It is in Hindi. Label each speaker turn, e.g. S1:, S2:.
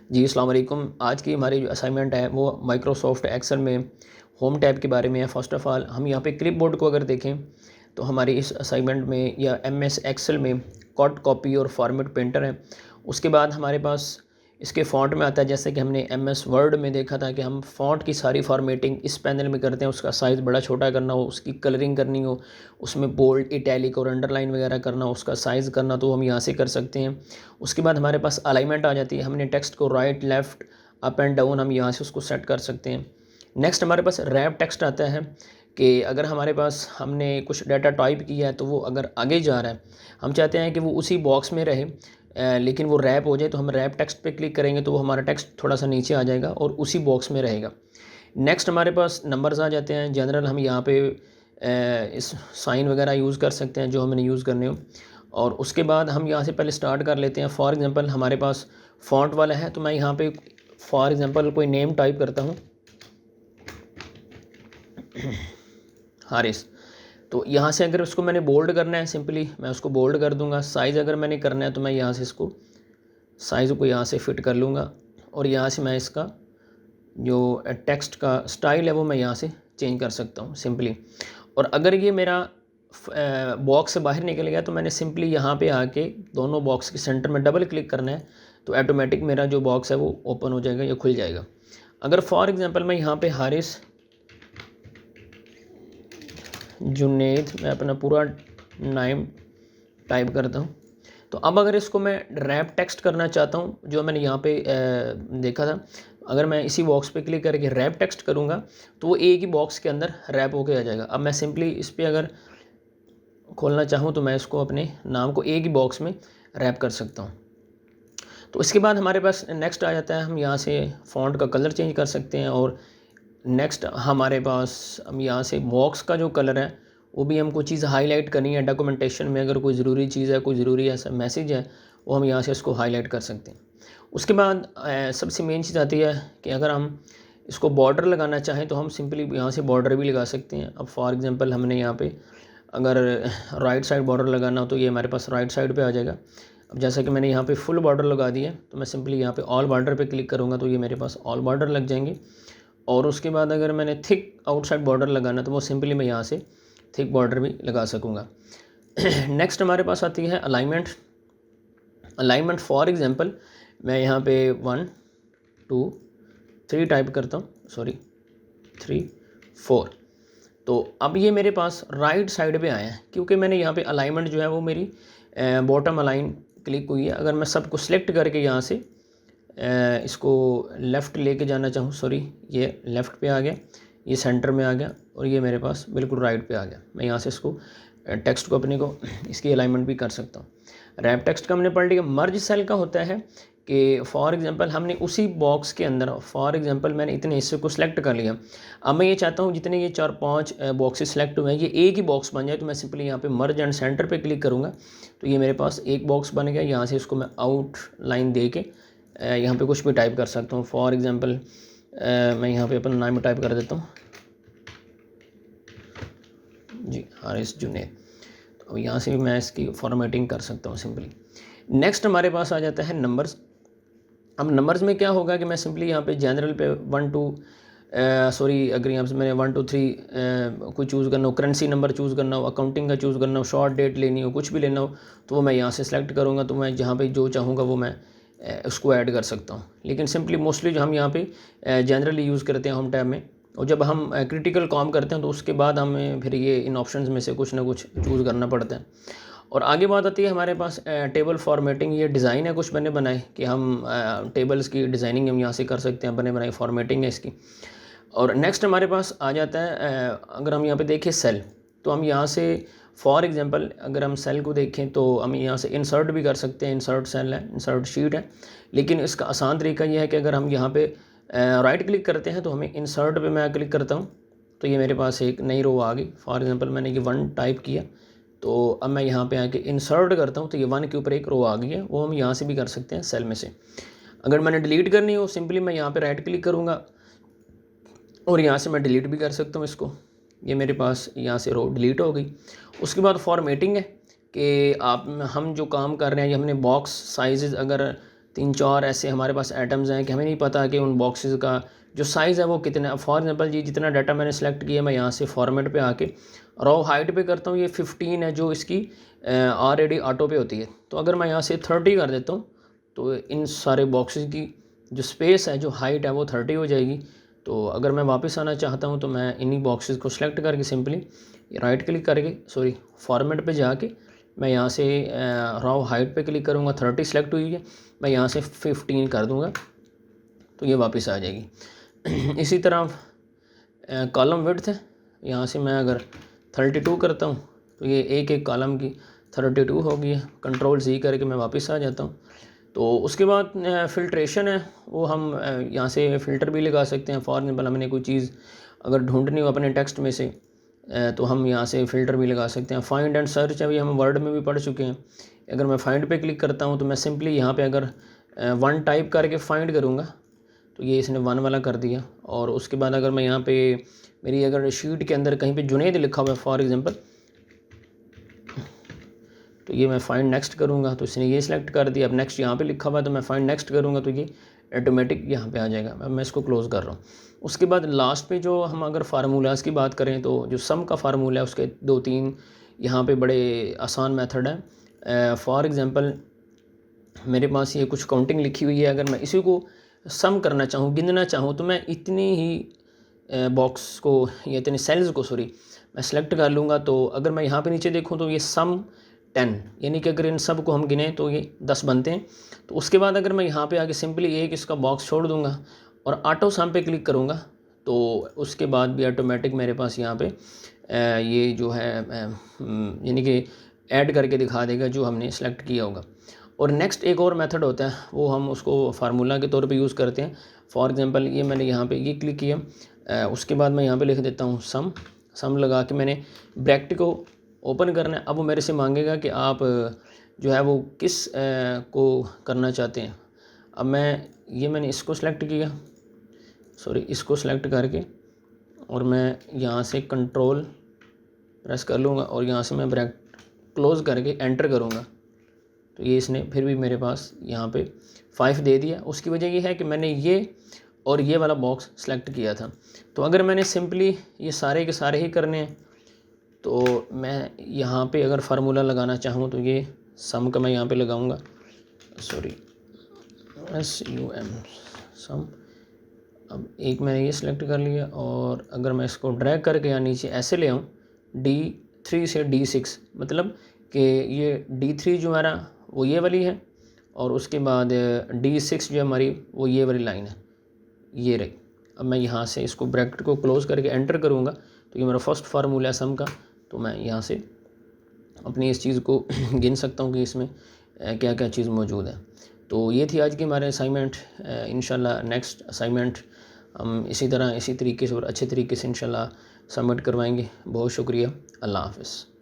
S1: जी अस्सलाम वालेकुम। आज की हमारी जो असाइनमेंट है वो माइक्रोसॉफ्ट एक्सेल में होम टैब के बारे में है। फ़र्स्ट ऑफ़ ऑल हम यहाँ पे क्लिपबोर्ड को अगर देखें तो हमारी इस असाइनमेंट में या एमएस एक्सेल में कट कॉपी और फॉर्मेट पेंटर है। उसके बाद हमारे पास इसके फ़ॉन्ट में आता है, जैसे कि हमने एमएस वर्ड में देखा था कि हम फ़ॉन्ट की सारी फॉर्मेटिंग इस पैनल में करते हैं। उसका साइज़ बड़ा छोटा करना हो, उसकी कलरिंग करनी हो, उसमें बोल्ड, इटैलिक और अंडरलाइन वगैरह करना हो, उसका साइज़ करना, तो हम यहाँ से कर सकते हैं। उसके बाद हमारे पास अलाइनमेंट आ जाती है। हमने टेक्स्ट को right, left, up and down हम यहाँ से उसको सेट कर सकते हैं। नेक्स्ट हमारे पास रैप टेक्स्ट आता है कि अगर हमारे पास हमने कुछ डाटा टाइप किया है तो वो अगर आगे जा रहा है, हम चाहते हैं कि वो उसी बॉक्स में रहे, लेकिन वो रैप हो जाए, तो हम रैप टेक्स्ट पे क्लिक करेंगे तो वो हमारा टेक्स्ट थोड़ा सा नीचे आ जाएगा और उसी बॉक्स में रहेगा। नेक्स्ट हमारे पास नंबर्स आ जाते हैं। जनरल हम यहाँ पे इस साइन वगैरह यूज़ कर सकते हैं जो हमने यूज़ करने हो। और उसके बाद हम यहाँ से पहले स्टार्ट कर लेते हैं। फॉर एग्ज़ाम्पल हमारे पास फ़ॉन्ट वाला है, तो मैं यहाँ पे फॉर एग्ज़ाम्पल कोई नेम टाइप करता हूँ, हारिस। तो यहाँ से अगर उसको मैंने बोल्ड करना है, सिंपली मैं उसको बोल्ड कर दूँगा। साइज़ अगर मैंने करना है तो मैं यहाँ से इसको साइज़ को यहाँ से फिट कर लूँगा और यहाँ से मैं इसका जो टेक्स्ट का स्टाइल है वो मैं यहाँ से चेंज कर सकता हूँ सिंपली। और अगर ये मेरा बॉक्स से बाहर निकल गया तो मैंने सिंपली यहाँ पे आके दोनों बॉक्स के सेंटर में डबल क्लिक करना है, तो ऑटोमेटिक मेरा जो बॉक्स है वो ओपन हो जाएगा या खुल जाएगा। अगर फॉर एग्ज़ाम्पल मैं यहाँ पे हारिस जुनेद मैं अपना पूरा नाम टाइप करता हूँ, तो अब अगर इसको मैं रैप टेक्स्ट करना चाहता हूँ, जो मैंने यहाँ पे देखा था, अगर मैं इसी बॉक्स पे क्लिक करके रैप टेक्स्ट करूँगा तो वो एक ही बॉक्स के अंदर रैप होके आ जाएगा। अब मैं सिंपली इस पर अगर खोलना चाहूँ तो मैं इसको अपने नाम को एक ही बॉक्स में रैप कर सकता हूँ। तो इसके बाद हमारे पास नेक्स्ट आ जाता है, हम यहाँ से फ़ॉन्ट का कलर चेंज कर सकते हैं। और नेक्स्ट हमारे पास हम यहाँ से बॉक्स का जो कलर है वो भी हमको चीज़ हाईलाइट करनी है। डॉक्यूमेंटेशन में अगर कोई ज़रूरी चीज़ है, कोई ज़रूरी ऐसा मैसेज है, वो हम यहाँ से इसको हाईलाइट कर सकते हैं। उसके बाद सबसे मेन चीज़ आती है कि अगर हम इसको बॉर्डर लगाना चाहें तो हम सिंपली यहाँ से बॉर्डर भी लगा सकते हैं। अब फॉर एग्ज़ाम्पल हमने यहाँ पे अगर राइट साइड बॉर्डर लगाना हो तो ये हमारे पास राइट साइड पे आ जाएगा। अब जैसा कि मैंने यहाँ पे फुल बॉर्डर लगा दिया, तो मैं सिंपली यहाँ पे ऑल बॉर्डर पे क्लिक करूँगा तो ये मेरे पास ऑल बॉर्डर लग जाएंगे। और उसके बाद अगर मैंने थिक आउटसाइड बॉर्डर लगाना तो वो सिंपली मैं यहाँ से थिक बॉर्डर भी लगा सकूँगा। नेक्स्ट हमारे पास आती है अलाइनमेंट। अलाइनमेंट फॉर एग्ज़ाम्पल मैं यहाँ पे 1 2 3 टाइप करता हूँ, सॉरी 3 4। तो अब ये मेरे पास राइट साइड पे आया है क्योंकि मैंने यहाँ पे अलाइनमेंट जो है वो मेरी बॉटम अलाइन क्लिक हुई है। अगर मैं सबको सिलेक्ट करके यहाँ से इसको लेफ़्ट लेके जाना चाहूँ, सॉरी ये लेफ़्ट पे आ गया, ये सेंटर में आ गया और ये मेरे पास बिल्कुल राइट पे आ गया। मैं यहाँ से इसको टेक्स्ट को अपने को इसकी अलाइनमेंट भी कर सकता हूँ। रैप टेक्स्ट का हमने पढ़ लिया। मर्ज सेल का होता है कि फॉर एग्ज़ाम्पल हमने उसी बॉक्स के अंदर, फॉर एग्ज़ाम्पल मैंने इतने हिस्से को सिलेक्ट कर लिया। अब मैं ये चाहता हूँ जितने ये 4-5 बॉक्सेस सिलेक्ट हुए हैं ये एक ही बॉक्स बन जाए, तो मैं सिंपली यहाँ पे मर्ज एंड सेंटर पे क्लिक करूँगा तो ये मेरे पास एक बॉक्स बन गया। यहाँ से इसको मैं आउट लाइन दे के यहाँ पे कुछ भी टाइप कर सकता हूँ। फॉर एग्ज़ाम्पल मैं यहाँ पे अपना नाम टाइप कर देता हूँ जी, हारिस जुनेद। तो यहाँ से भी मैं इसकी फॉर्मेटिंग कर सकता हूँ सिंपली। नेक्स्ट हमारे पास आ जाता है नंबर्स। अब नंबर्स में क्या होगा कि मैं सिंपली यहाँ पे जनरल पे 1 2 सॉरी अगर यहाँ से मैंने 1 2 3 कोई चूज़ करना हो, करेंसी नंबर चूज़ करना हो, अकाउंटिंग का चूज़ करना हो, शॉर्ट डेट लेनी हो, कुछ भी लेना हो, तो वो मैं यहाँ से सिलेक्ट करूँगा। तो मैं जहाँ पे जो चाहूँगा वो मैं उसको ऐड कर सकता हूँ। लेकिन सिंपली मोस्टली जो हम यहाँ पे जनरली यूज़ करते हैं होम टैब में, और जब हम क्रिटिकल काम करते हैं तो उसके बाद हमें फिर ये इन ऑप्शंस में से कुछ ना कुछ चूज़ करना पड़ता है। और आगे बात आती है हमारे पास टेबल फॉर्मेटिंग। ये डिज़ाइन है कुछ बने बनाए कि हम टेबल्स की डिज़ाइनिंग हम यहाँ से कर सकते हैं, बने बनाए फॉर्मेटिंग है इसकी। और नेक्स्ट हमारे पास आ जाता है अगर हम यहाँ पे देखें सेल, तो हम यहाँ से फॉर एग्ज़ाम्पल अगर हम सेल को देखें तो हम यहाँ से इंसर्ट भी कर सकते हैं। इंसर्ट सेल है, इंसर्ट शीट है। लेकिन इसका आसान तरीका ये है कि अगर हम यहाँ पे राइट क्लिक करते हैं तो हमें इंसर्ट पे मैं क्लिक करता हूँ तो ये मेरे पास एक नई रो आ गई। फॉर एग्ज़ाम्पल मैंने ये 1 टाइप किया, तो अब मैं यहाँ पे आके इंसर्ट करता हूँ तो ये 1 के ऊपर एक रो आ गई है। वो हम यहाँ से भी कर सकते हैं सेल में से। अगर मैंने डिलीट करनी हो सिंपली मैं यहाँ पे राइट क्लिक करूँगा और यहाँ से मैं डिलीट भी कर सकता हूँ इसको। ये मेरे पास यहाँ से रो डिलीट हो गई। उसके बाद फॉर्मेटिंग है कि हम जो काम कर रहे हैं, ये हमने बॉक्स साइज़ अगर 3-4 ऐसे हमारे पास आइटम्स हैं कि हमें नहीं पता कि उन बॉक्सेस का जो साइज़ है वो कितना। फॉर एग्जांपल जी जितना डाटा मैंने सेलेक्ट किया, मैं यहाँ से फॉर्मेट पे आके रॉ हाइट पे करता हूँ, ये 15 है जो इसकी ऑलरेडी ऑटो पे होती है। तो अगर मैं यहाँ से 30 कर देता हूँ तो इन सारे बॉक्सेस की जो स्पेस है, जो हाइट है, वो 30 हो जाएगी। तो अगर मैं वापस आना चाहता हूँ तो मैं इन्हीं बॉक्सेस को सिलेक्ट करके सिंपली राइट क्लिक करके फॉर्मेट पे जाके मैं यहाँ से रॉ हाइट पे क्लिक करूँगा, 30 सेलेक्ट हुई है, मैं यहाँ से 15 कर दूँगा तो ये वापस आ जाएगी। इसी तरह कॉलम विड्थ है, यहाँ से मैं अगर 32 करता हूँ तो ये एक एक कॉलम की 32 हो गई है। कंट्रोल Z करके मैं वापस आ जाता हूँ। तो उसके बाद फ़िल्ट्रेशन है, वो हम यहाँ से फ़िल्टर भी लगा सकते हैं। फॉर एग्जाम्पल हमने कोई चीज़ अगर ढूंढनी हो अपने टेक्स्ट में से तो हम यहाँ से फ़िल्टर भी लगा सकते हैं। फाइंड एंड सर्च अभी हम वर्ड में भी पढ़ चुके हैं। अगर मैं फाइंड पे क्लिक करता हूँ तो मैं सिंपली यहाँ पे अगर 1 टाइप करके फाइंड करूँगा तो ये इसने 1 वाला कर दिया। और उसके बाद अगर मैं यहाँ पे मेरी अगर शीट के अंदर कहीं पे जुनैद लिखा हुआ है फॉर एग्जांपल, तो ये मैं फाइंड नेक्स्ट करूँगा तो इसने ये सिलेक्ट कर दिया। अब नेक्स्ट यहाँ पे लिखा हुआ है तो मैं फाइंड नेक्स्ट करूँगा तो ये ऑटोमेटिक यहाँ पे आ जाएगा। अब मैं इसको क्लोज़ कर रहा हूँ। उसके बाद लास्ट पे जो हम अगर फार्मूलाज़ की बात करें तो जो सम का फार्मूला है उसके 2-3 यहाँ पे बड़े आसान मेथड हैं। फॉर एग्ज़ाम्पल मेरे पास ये कुछ काउंटिंग लिखी हुई है, अगर मैं इसी को सम करना चाहूँ, गिनना चाहूँ, तो मैं इतनी ही बॉक्स को या इतने सेल्स को मैं सेलेक्ट कर लूँगा। तो अगर मैं यहाँ पे नीचे देखूँ तो ये सम 10, यानी कि अगर इन सब को हम गिने तो ये 10 बनते हैं। तो उसके बाद अगर मैं यहाँ पे आके सिंपली एक इसका बॉक्स छोड़ दूँगा और ऑटो सम पे क्लिक करूँगा तो उसके बाद भी ऑटोमेटिक मेरे पास यहाँ पे ये जो है यानी कि ऐड करके दिखा देगा जो हमने सेलेक्ट किया होगा। और नेक्स्ट एक और मेथड होता है, वो हम उसको फार्मूला के तौर पे यूज़ करते हैं। फॉर एग्जांपल ये मैंने यहाँ पे ये क्लिक किया, उसके बाद मैं यहाँ पे लिख देता हूँ सम लगा के मैंने ब्रैकेट को ओपन करना है। अब वो मेरे से मांगेगा कि आप जो है वो किस को करना चाहते हैं। अब मैंने इसको सेलेक्ट किया, इसको सेलेक्ट करके और मैं यहाँ से कंट्रोल प्रेस कर लूँगा और यहाँ से मैं ब्रैकेट क्लोज़ करके एंटर करूँगा तो ये इसने फिर भी मेरे पास यहाँ पे 5 दे दिया। उसकी वजह ये है कि मैंने ये और ये वाला बॉक्स सेलेक्ट किया था। तो अगर मैंने सिंपली ये सारे के सारे ही करने हैं तो मैं यहाँ पे अगर फार्मूला लगाना चाहूँ तो ये सम का मैं यहाँ पे लगाऊंगा, SUM सम। अब एक मैंने ये सिलेक्ट कर लिया और अगर मैं इसको ड्रैग करके यहाँ नीचे ऐसे ले आऊँ D3 से D6, मतलब कि ये D3 जो हमारा वो ये वाली है और उसके बाद D6 जो हमारी वो ये वाली लाइन है, ये रही। अब मैं यहाँ से इसको ब्रैकेट को क्लोज़ करके एंटर करूँगा तो ये मेरा फर्स्ट फार्मूला है सम का। तो मैं यहाँ से अपनी इस चीज़ को गिन सकता हूँ कि इसमें क्या क्या चीज़ मौजूद है। तो ये थी आज की हमारे असाइनमेंट। इंशाल्लाह नेक्स्ट असाइनमेंट हम इसी तरह इसी तरीके से और अच्छे तरीके से इंशाल्लाह सबमिट करवाएंगे। बहुत शुक्रिया। अल्लाह हाफ़िज़।